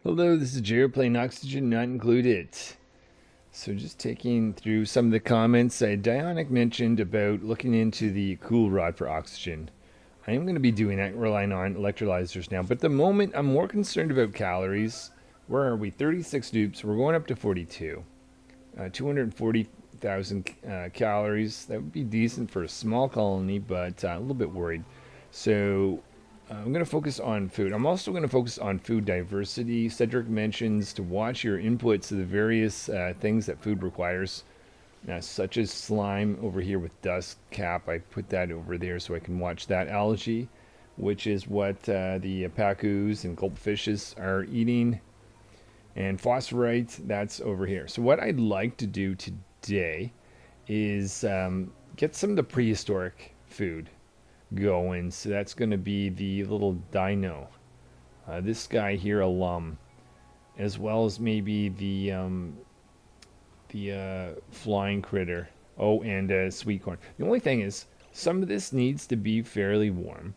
Hello, this is Jared playing Oxygen Not Included. So just taking through some of the comments, Dionic mentioned about looking into the cool rod for oxygen. I am going to be doing that, relying on electrolyzers now. But at the moment, I'm more concerned about calories. Where are we? 36 dupes. We're going up to 42. 240,000 calories. That would be decent for a small colony, but a little bit worried. So I'm going to focus on food. I'm also going to focus on food diversity. Cedric mentions to watch your inputs to the various things that food requires, such as slime over here with dust cap. I put that over there so I can watch that. Algae, which is what the pacus and gulpfishes are eating. And phosphorite, that's over here. So what I'd like to do today is get some of the prehistoric food going. So that's going to be the little dino. This guy here, alum, as well as maybe the flying critter. Oh, and sweet corn. The only thing is, some of this needs to be fairly warm.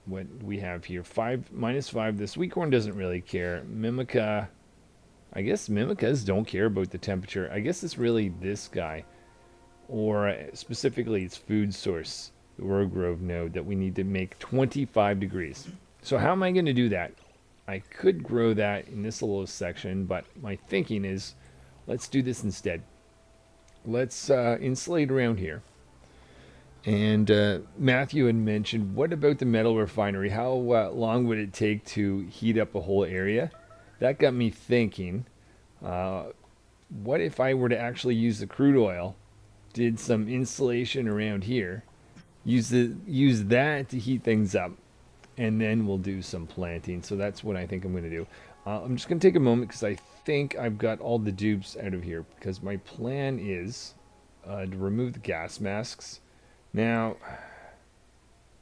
What we have here, -5. The sweet corn doesn't really care. Mimica, I guess mimicas don't care about the temperature. I guess it's really this guy, or specifically its food source, the Grove node, that we need to make 25 degrees. So how am I going to do that? I could grow that in this little section, but my thinking is, let's do this instead. Let's insulate around here. And Matthew had mentioned, what about the metal refinery? How long would it take to heat up a whole area? That got me thinking, what if I were to actually use the crude oil, did some insulation around here, use that to heat things up, and then we'll do some planting. So that's what I think I'm going to do. I'm just going to take a moment because I think I've got all the dupes out of here, because my plan is to remove the gas masks. Now,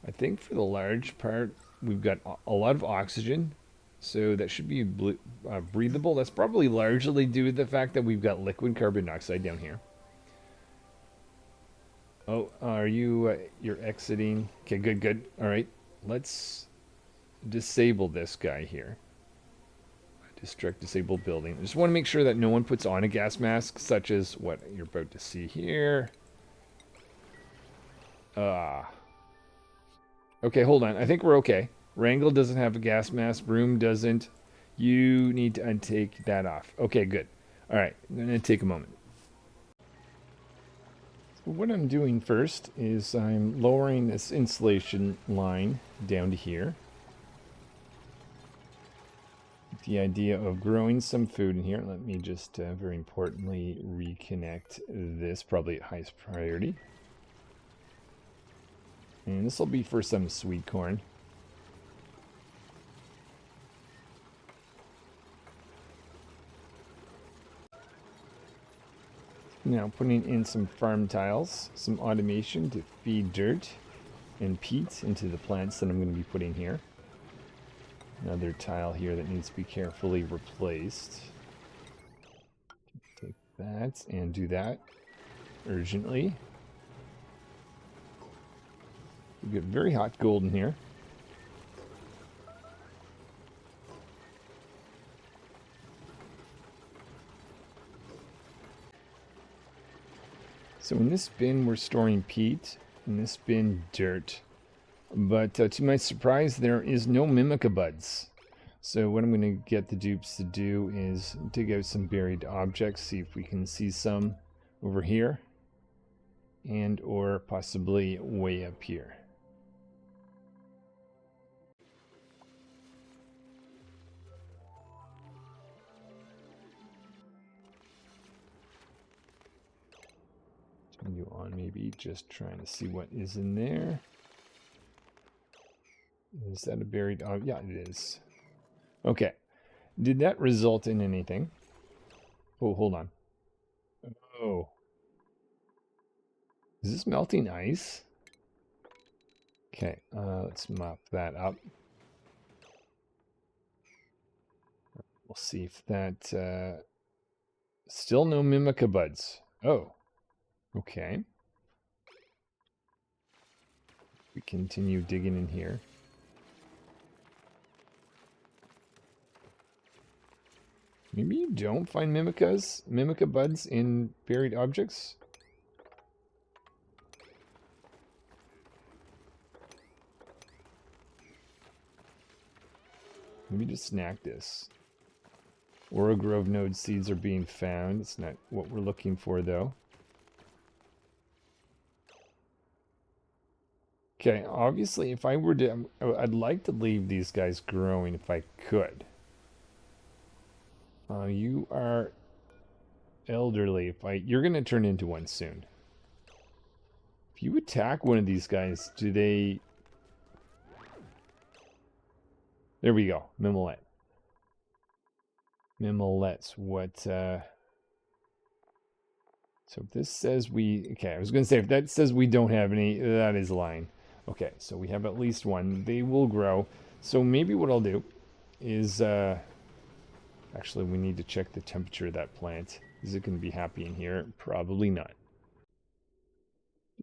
I think for the large part, we've got a lot of oxygen, so that should be breathable. That's probably largely due to the fact that we've got liquid carbon dioxide down here. Oh, are you, you're exiting? Okay, good. All right, let's disable this guy here. Destruct disable building. I just want to make sure that no one puts on a gas mask, such as what you're about to see here. Okay, hold on. I think we're okay. Wrangle doesn't have a gas mask. Broom doesn't. You need to untake that off. Okay, good. All right, I'm going to take a moment. So what I'm doing first is I'm lowering this insulation line down to here. The idea of growing some food in here. Let me just very importantly reconnect this, probably at highest priority. And this will be for some sweet corn. Now putting in some farm tiles, some automation to feed dirt and peat into the plants that I'm going to be putting here. Another tile here that needs to be carefully replaced. Take that and do that urgently. We get very hot gold in here. So in this bin we're storing peat, in this bin dirt. But to my surprise, there is no mimica buds. So what I'm going to get the dupes to do is dig out some buried objects, see if we can see some over here, and or possibly way up here. Turn you on, maybe just trying to see what is in there. Is that a buried object? Yeah, it is. Okay. Did that result in anything? Oh, hold on. Oh. Is this melting ice? Okay, let's mop that up. We'll see if that... still no mimica buds. Oh. Okay. We continue digging in here. Maybe you don't find mimica buds in buried objects? Maybe just snack this. Aura Grove node seeds are being found. It's not what we're looking for, though. Okay, obviously, if I were to... I'd like to leave these guys growing if I could. You are elderly. You're going to turn into one soon. If you attack one of these guys, do they... There we go. Mimolette. Mimolettes. What, So if this says we... Okay, I was going to say, if that says we don't have any, that is lying. Okay, so we have at least one. They will grow. So maybe what I'll do is... Actually, we need to check the temperature of that plant. Is it going to be happy in here? Probably not.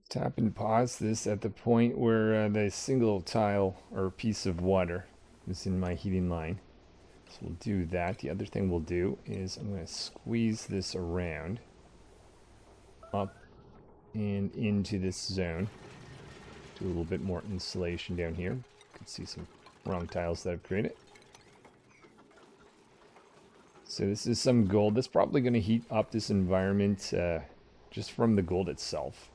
Tap and pause this at the point where the single tile or piece of water is in my heating line. So we'll do that. The other thing we'll do is I'm going to squeeze this around up and into this zone. Do a little bit more insulation down here. You can see some wrong tiles that I've created. So this is some gold. That's probably going to heat up this environment just from the gold itself.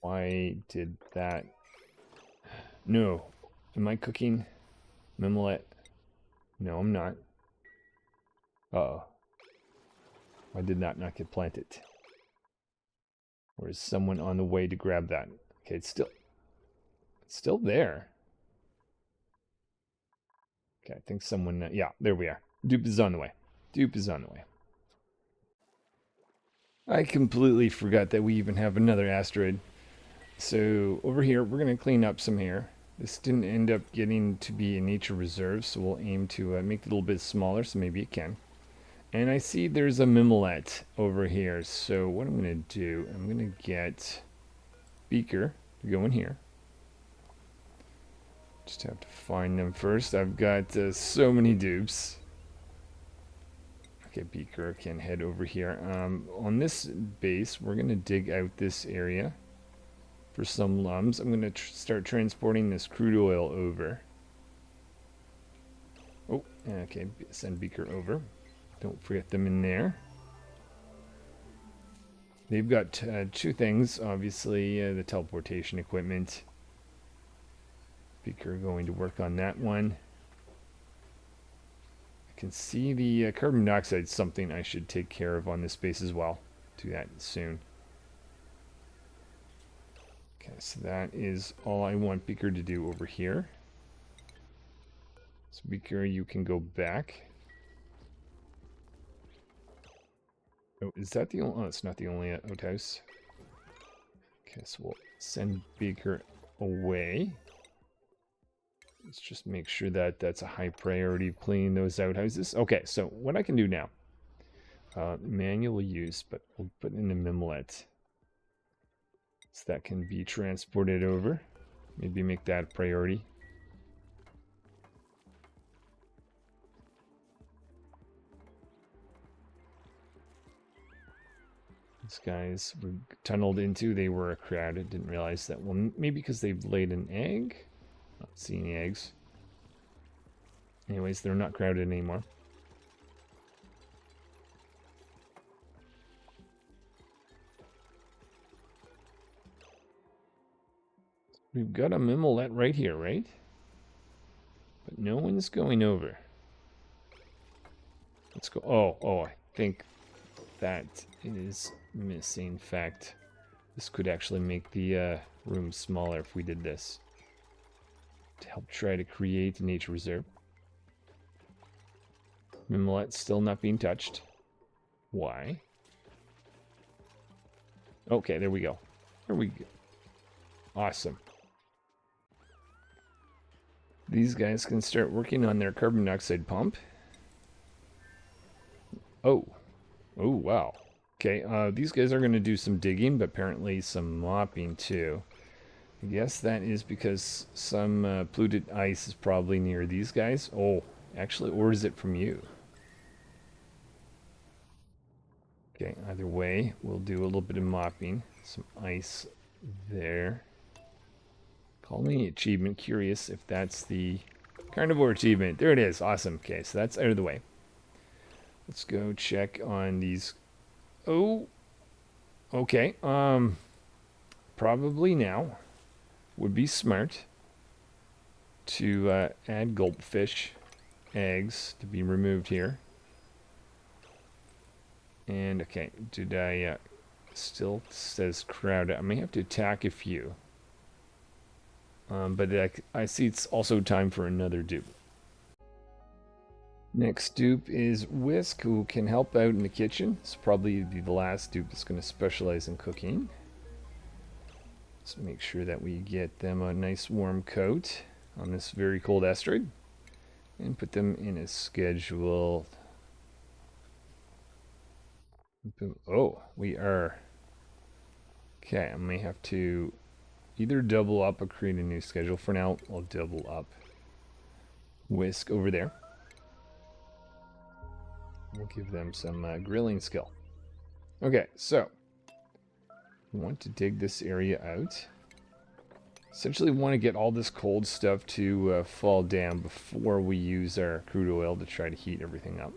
Why did that? No. Am I cooking Mimolette? No, I'm not. Uh-oh. Why did that not get planted? Or is someone on the way to grab that? Okay, it's still there. Okay, I think someone... yeah, there we are. Dupe is on the way. Dupe is on the way. I completely forgot that we even have another asteroid. So over here, we're going to clean up some here. This didn't end up getting to be a nature reserve, so we'll aim to make it a little bit smaller, so maybe it can. And I see there's a Mimolette over here, so what I'm going to do, I'm going to get Beaker to go in here. Just have to find them first. I've got so many dupes. Okay, Beaker can head over here. On this base, we're going to dig out this area for some lums. I'm going to start transporting this crude oil over. Oh, okay, send Beaker over. Don't forget them in there. They've got two things, obviously, the teleportation equipment. Beaker going to work on that one. I can see the carbon dioxide, something I should take care of on this base as well. Do that soon. Okay, so that is all I want Beaker to do over here. So Beaker, you can go back. Oh, is that the only... Oh, it's not the only outhouse. Okay, so we'll send Beaker away. Let's just make sure that that's a high priority of cleaning those outhouses. Okay, so what I can do now, manual use, but we'll put in a Mimolette. So that can be transported over. Maybe make that a priority. These guys were tunneled into, they were crowded. Didn't realize that. Well, maybe because they've laid an egg. Not seeing any eggs. Anyways, they're not crowded anymore. We've got a Mimolette right here, right? But no one's going over. Let's go. Oh, I think that is missing. In fact, this could actually make the room smaller if we did this. To help try to create a nature reserve. Mimolette still not being touched. Why? Okay, there we go. There we go. Awesome. These guys can start working on their carbon dioxide pump. Oh, wow. Okay, these guys are going to do some digging, but apparently some mopping too. I guess that is because some polluted ice is probably near these guys. Oh, actually, or is it from you? Okay, either way, we'll do a little bit of mopping. Some ice there. Call me achievement. Curious if that's the carnivore achievement. There it is. Awesome. Okay, so that's out of the way. Let's go check on these. Oh, okay. Probably now would be smart to add gulpfish eggs to be removed here. And okay, did I still says crowded? I may have to attack a few. But I see it's also time for another dupe. Next dupe is Whisk, who can help out in the kitchen. It's probably the last dupe that's going to specialize in cooking. Let's make sure that we get them a nice warm coat on this very cold asteroid. And put them in a schedule. Oh, we are... Okay, I may have to either double up or create a new schedule. For now, I'll double up Whisk over there. We'll give them some grilling skill. Okay, so we want to dig this area out. Essentially, we want to get all this cold stuff to fall down before we use our crude oil to try to heat everything up.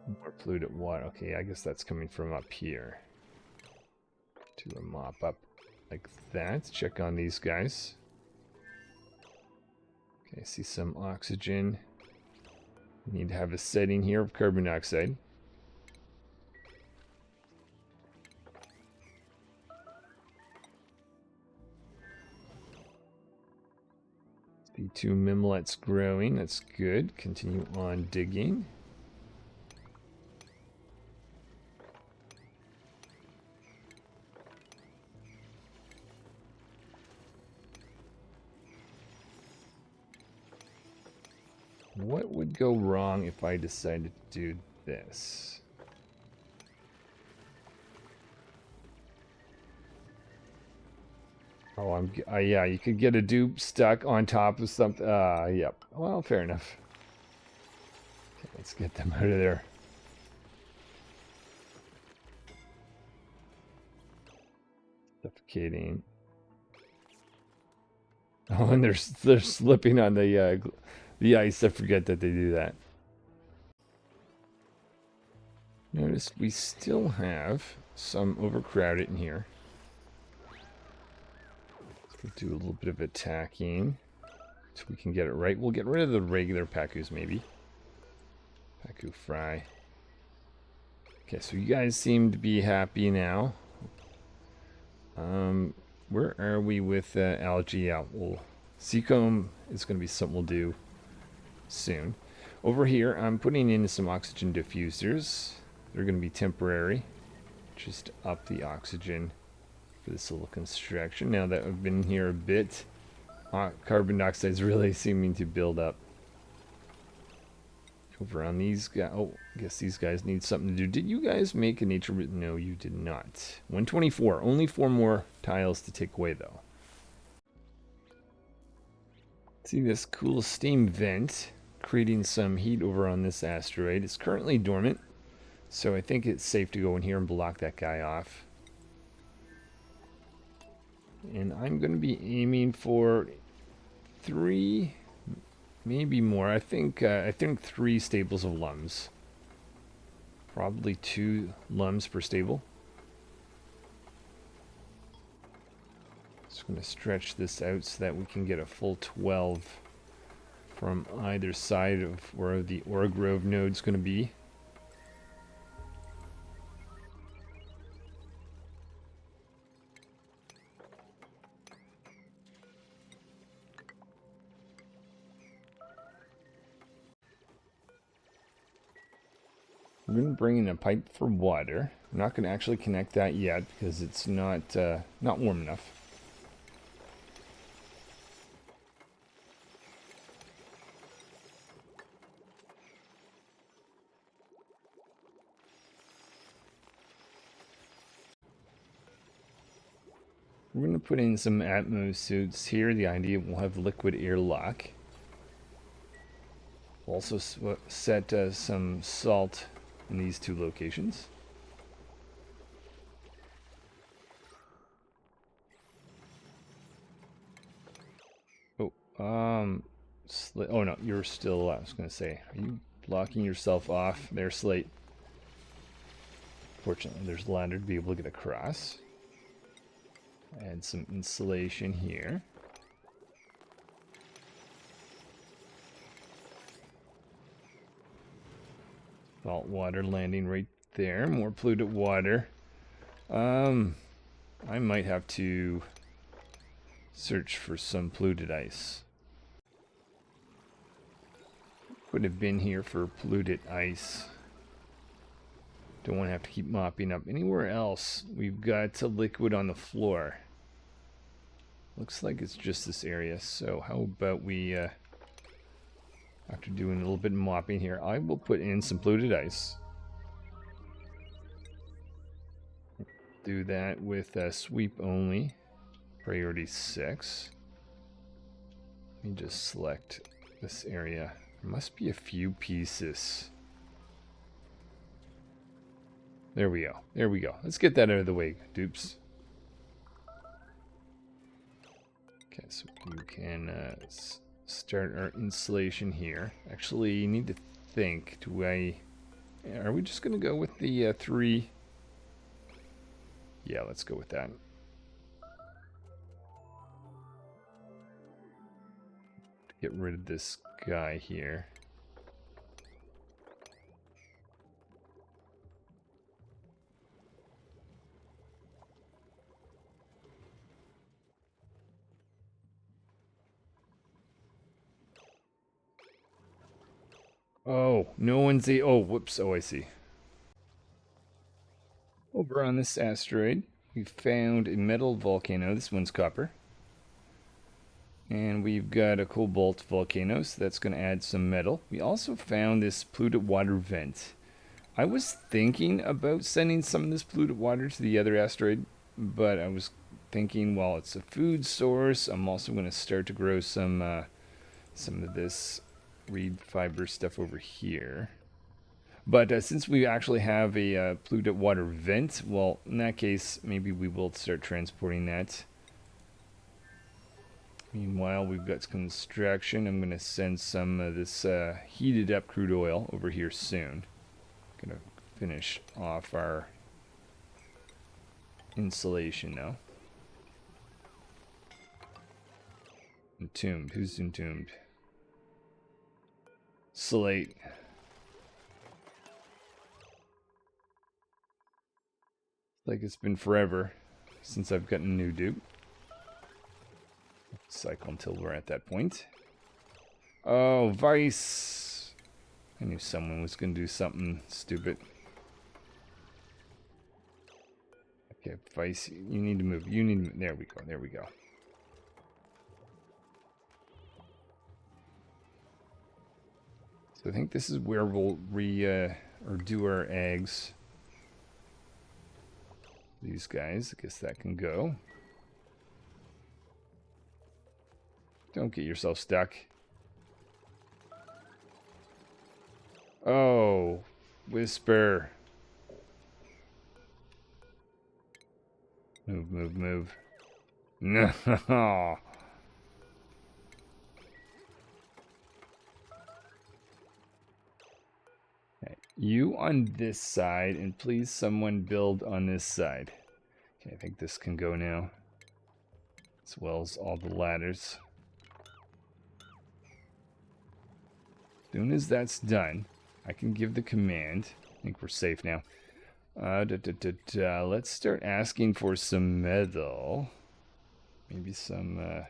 More polluted water. Okay, I guess that's coming from up here. Do a mop up like that. Check on these guys. Okay, I see some oxygen. We need to have a setting here of carbon dioxide. The two mimlets growing. That's good. Continue on digging. What would go wrong if I decided to do this? Oh, yeah, you could get a dupe stuck on top of something. Yep. Well, fair enough. Okay, let's get them out of there. Suffocating. Oh, and they're slipping on the ice. I forget that they do that. Notice we still have some overcrowded in here. We'll do a little bit of attacking so we can get it right. We'll get rid of the regular Pacus maybe. Pacu fry. Okay, so you guys seem to be happy now. Where are we with algae? Yeah, well, Seacomb is going to be something we'll do soon. Over here, I'm putting in some oxygen diffusers. They're going to be temporary. Just up the oxygen for this little construction. Now that I've been here a bit, carbon dioxide is really seeming to build up. Over on these guys. Oh, I guess these guys need something to do. Did you guys make a nature? No, you did not. 124. Only 4 more tiles to take away, though. See this cool steam vent creating some heat over on this asteroid. It's currently dormant, so I think it's safe to go in here and block that guy off. And I'm going to be aiming for 3, maybe more. I think 3 stables of lums. Probably 2 lums per stable. Just going to stretch this out so that we can get a full 12 from either side of where the ore grove node's going to be. I'm going to bring in a pipe for water. I'm not going to actually connect that yet because it's not warm enough. We're going to put in some Atmos suits here. The idea we'll have liquid airlock. We'll also set some salt in these two locations. Oh, oh no, you're still, I was going to say, are you blocking yourself off there, Slate? Fortunately, there's a ladder to be able to get across. Add some insulation here. Salt water landing right there. More polluted water. I might have to search for some polluted ice. Would have been here for polluted ice. Don't want to have to keep mopping up anywhere else. We've got a liquid on the floor. Looks like it's just this area. So how about we, after doing a little bit of mopping here, I will put in some polluted ice. Do that with sweep only. Priority 6. Let me just select this area. There must be a few pieces. There we go. There we go. Let's get that out of the way, dupes. Okay, so we can start our installation here. Actually, you need to think. Are we just going to go with the 3? Yeah, let's go with that. Get rid of this guy here. Oh, no one's oh, whoops. Oh, I see. Over on this asteroid, we found a metal volcano. This one's copper. And we've got a cobalt volcano, so that's going to add some metal. We also found this polluted water vent. I was thinking about sending some of this polluted water to the other asteroid, but I was thinking, well, it's a food source. I'm also going to start to grow some of this reed fiber stuff over here. But since we actually have a polluted water vent, well, in that case, maybe we will start transporting that. Meanwhile, we've got construction. I'm going to send some of this heated up crude oil over here soon. Going to finish off our insulation now. Entombed. Who's entombed? Slate. Like it's been forever since I've gotten a new dupe. Cycle until we're at that point. Oh, Vice. I knew someone was going to do something stupid. Okay, Vice, you need to move. You need to move. There we go. There we go. So I think this is where we'll do our eggs. These guys, I guess that can go. Don't get yourself stuck. Oh, Whisper. Move, move, move. No. Okay, you on this side, and please someone build on this side. Okay, I think this can go now. As well as all the ladders. As soon as that's done, I can give the command. I think we're safe now. Let's start asking for some metal. Maybe some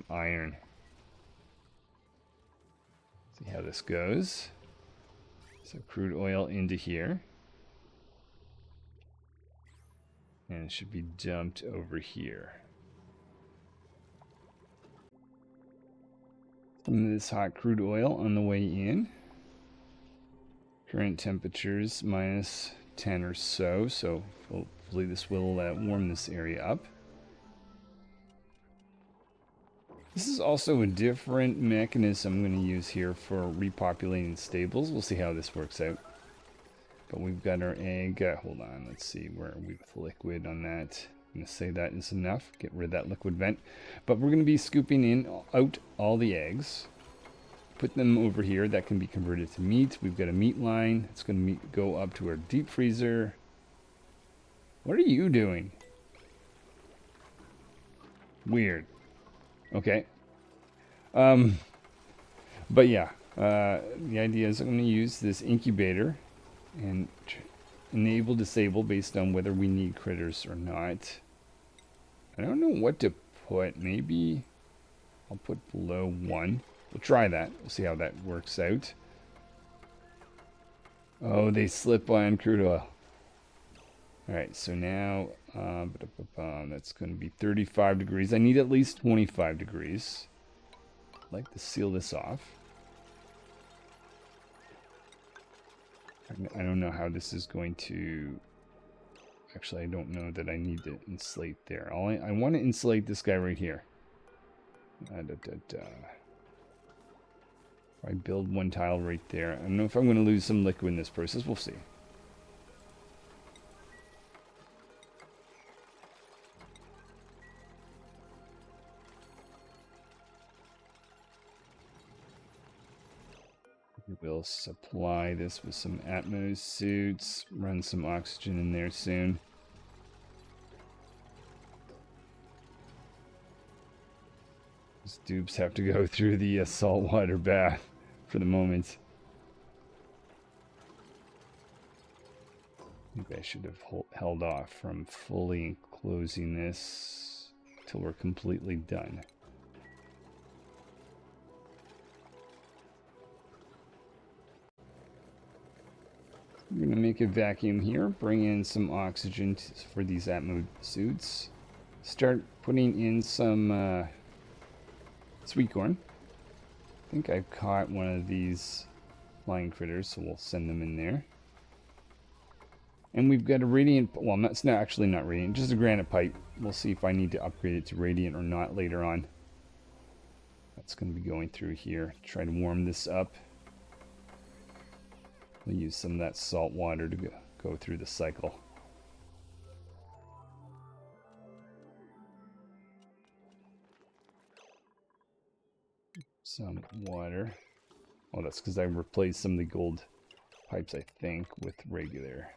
iron. See how this goes. So crude oil into here. And it should be dumped over here. Some of this hot crude oil on the way in. Current temperatures -10 or so, so hopefully this will warm this area up. This is also a different mechanism I'm going to use here for repopulating stables. We'll see how this works out. But we've got our egg. Hold on, let's see, where are we with liquid on that? I'm going to say that is enough. Get rid of that liquid vent. But we're going to be scooping out all the eggs. Put them over here. That can be converted to meat. We've got a meat line. It's going to go up to our deep freezer. What are you doing? Weird. Okay. But yeah, the idea is I'm going to use this incubator and enable disable based on whether we need critters or not. I don't know what to put. Maybe I'll put below 1. We'll try that. We'll see how that works out. Oh, they slip on crude oil. Alright, so now that's going to be 35 degrees. I need at least 25 degrees. I'd like to seal this off. I don't know how this is going to... Actually, I don't know that I need to insulate there. I want to insulate this guy right here. If I build one tile right there. I don't know if I'm going to lose some liquid in this process. We'll see. We'll supply this with some Atmos suits. Run some oxygen in there soon. These dupes have to go through the saltwater bath for the moment. Maybe I should have held off from fully closing this till we're completely done. I'm going to make a vacuum here, bring in some oxygen for these Atmo suits. Start putting in some sweet corn. I think I've caught one of these flying critters, so we'll send them in there. And we've got a radiant, well, it's not actually not radiant, just a granite pipe. We'll see if I need to upgrade it to radiant or not later on. That's going to be going through here. Try to warm this up. We'll use some of that salt water to go through the cycle. Some water. Oh, that's because I replaced some of the gold pipes, I think, with regular.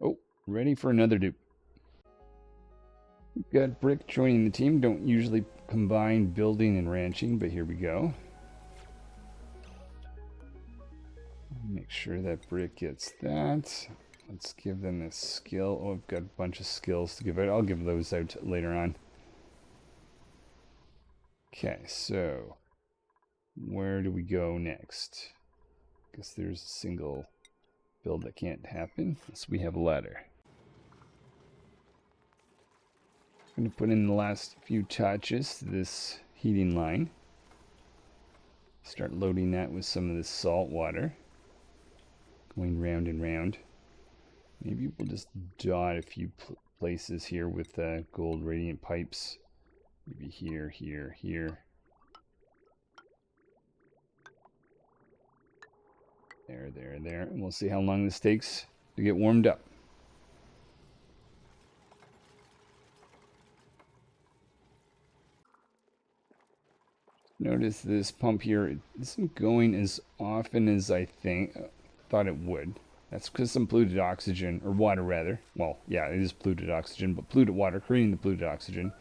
Oh, ready for another dupe. We've got Brick joining the team. Don't usually combine building and ranching, but here we go. Make sure that Brick gets that. Let's give them a skill. Oh, I've got a bunch of skills to give out. I'll give those out later on. Okay, so where do we go next? Guess there's a single build that can't happen. So we have a ladder. I'm going to put in the last few touches to this heating line. Start loading that with some of this salt water. Going round and round. Maybe we'll just dot a few places here with gold radiant pipes. Maybe here, here, here. There, there, there. And we'll see how long this takes to get warmed up. Notice this pump here, it isn't going as often as I thought it would. That's because some polluted oxygen, or water rather. Well, yeah, it is polluted oxygen, but polluted water, creating the polluted oxygen,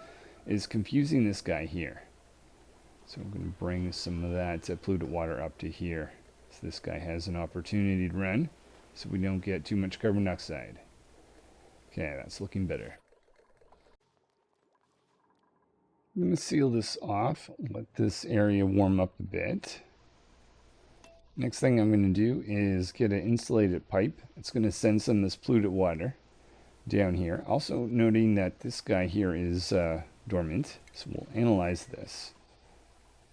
is confusing this guy here. So I'm going to bring some of that polluted water up to here. So this guy has an opportunity to run, so we don't get too much carbon dioxide. Okay, that's looking better. I'm going to seal this off, let this area warm up a bit. Next thing I'm going to do is get an insulated pipe. It's going to send some of this polluted water down here. Also noting that this guy here is dormant, so we'll analyze this.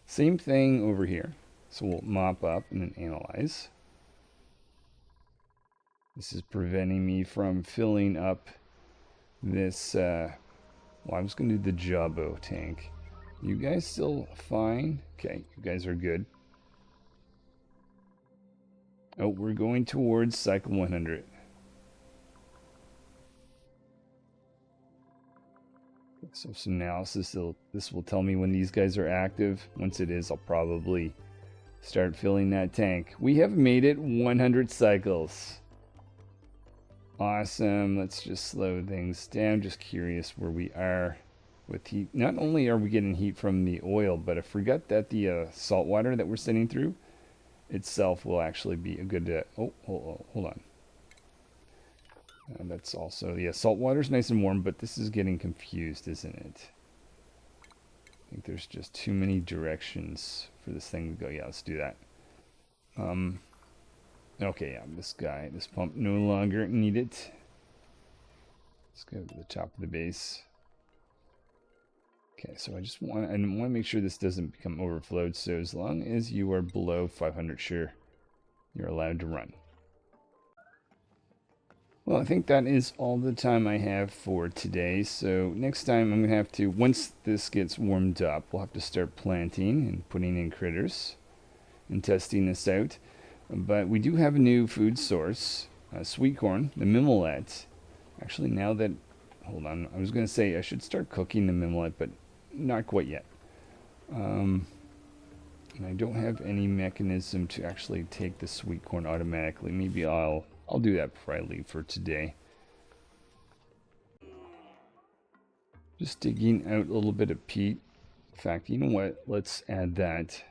Same thing over here. So we'll mop up and then analyze. This is preventing me from filling up this Well, I was going to do the Jabbo tank. You guys still fine? Okay, you guys are good. Oh, we're going towards cycle 100. So some analysis, this will tell me when these guys are active. Once it is, I'll probably start filling that tank. We have made it 100 cycles. Awesome. Let's just slow things down. Just curious where we are with heat. Not only are we getting heat from the oil, but I forgot that the salt water that we're sending through itself will actually be a good... hold on. That's also... Yeah, salt water's nice and warm, but this is getting confused, isn't it? I think there's just too many directions for this thing to go. Yeah, let's do that. Okay, yeah, this pump no longer needed. Let's go to the top of the base. Okay, so I want to make sure this doesn't become overflowed. So as long as you are below 500, sure, you're allowed to run. Well, I think that is all the time I have for today. So next time I'm going to have to, once this gets warmed up, we'll have to start planting and putting in critters and testing this out. But we do have a new food source, sweet corn, the mimolette. Actually, now that, hold on, I was going to say I should start cooking the mimolette, but not quite yet. And I don't have any mechanism to actually take the sweet corn automatically. Maybe I'll do that before I leave for today. Just digging out a little bit of peat. In fact, you know what? Let's add that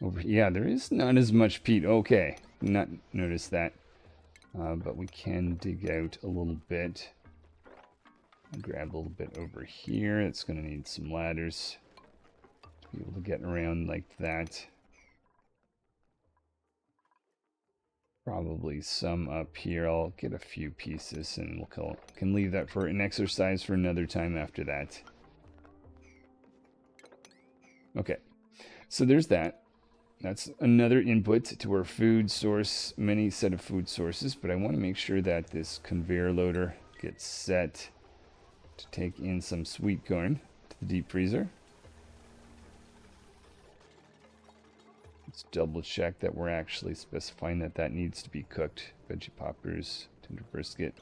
over. Yeah, there is not as much peat. Okay, not noticed that. But we can dig out a little bit. I'll grab a little bit over here. It's going to need some ladders to be able to get around like that. Probably some up here. I'll get a few pieces and can leave that for an exercise for another time after that. Okay, so there's that. That's another input to our food source, many set of food sources, but I want to make sure that this conveyor loader gets set to take in some sweet corn to the deep freezer. Let's double check that we're actually specifying that needs to be cooked. Veggie poppers, tender brisket.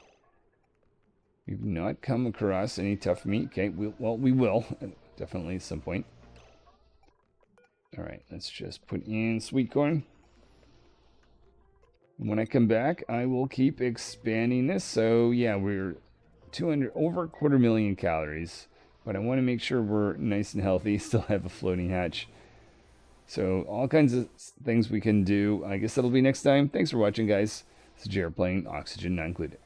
We've not come across any tough meat. Okay, we will definitely at some point. All right, let's just put in sweet corn. When I come back, I will keep expanding this. So yeah, we're over 250,000 calories, but I want to make sure we're nice and healthy, still have a floating hatch. So all kinds of things we can do. I guess that'll be next time. Thanks for watching, guys. This is Jared playing Oxygen Not Included.